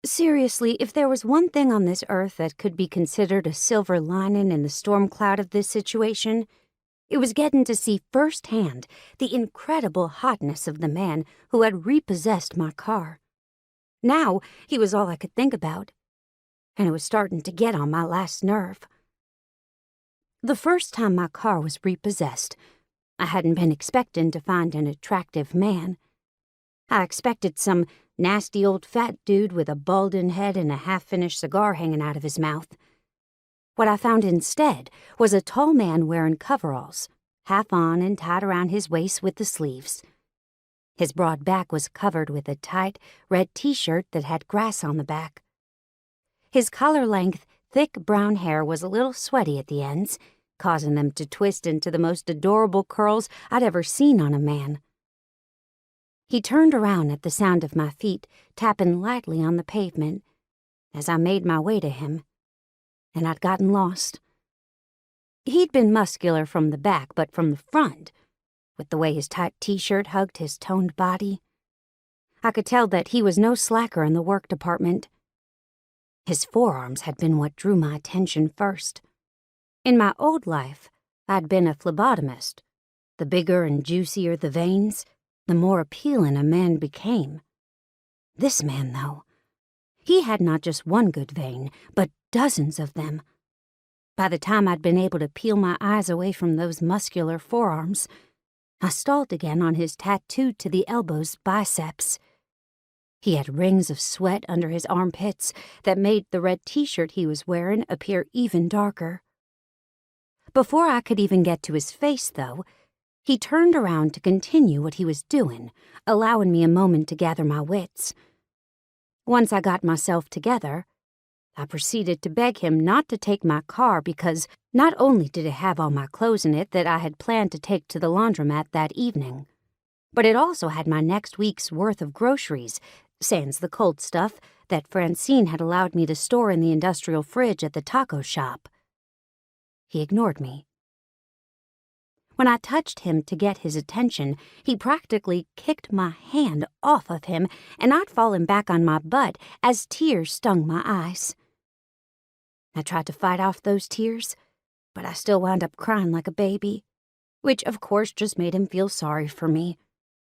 Seriously, if there was one thing on this earth that could be considered a silver lining in the storm cloud of this situation, it was getting to see firsthand the incredible hotness of the man who had repossessed my car. Now he was all I could think about, and it was starting to get on my last nerve. The first time my car was repossessed, I hadn't been expecting to find an attractive man. I expected some nasty old fat dude with a balding head and a half-finished cigar hanging out of his mouth. What I found instead was a tall man wearing coveralls, half on and tied around his waist with the sleeves. His broad back was covered with a tight, red t-shirt that had grass on the back. His collar-length, thick brown hair was a little sweaty at the ends, causing them to twist into the most adorable curls I'd ever seen on a man. He turned around at the sound of my feet tapping lightly on the pavement as I made my way to him, and I'd gotten lost. He'd been muscular from the back, but from the front, with the way his tight t-shirt hugged his toned body, I could tell that he was no slacker in the work department. His forearms had been what drew my attention first. In my old life, I'd been a phlebotomist. The bigger and juicier the veins, the more appealing a man became. This man, though, he had not just one good vein, but dozens of them. By the time I'd been able to peel my eyes away from those muscular forearms, I stalled again on his tattooed to the elbows biceps. He had rings of sweat under his armpits that made the red t-shirt he was wearing appear even darker. Before I could even get to his face, though, he turned around to continue what he was doing, allowing me a moment to gather my wits. Once I got myself together, I proceeded to beg him not to take my car because not only did it have all my clothes in it that I had planned to take to the laundromat that evening, but it also had my next week's worth of groceries, sans the cold stuff that Francine had allowed me to store in the industrial fridge at the taco shop. He ignored me. When I touched him to get his attention, he practically kicked my hand off of him, and I'd fallen back on my butt as tears stung my eyes. I tried to fight off those tears, but I still wound up crying like a baby, which of course just made him feel sorry for me.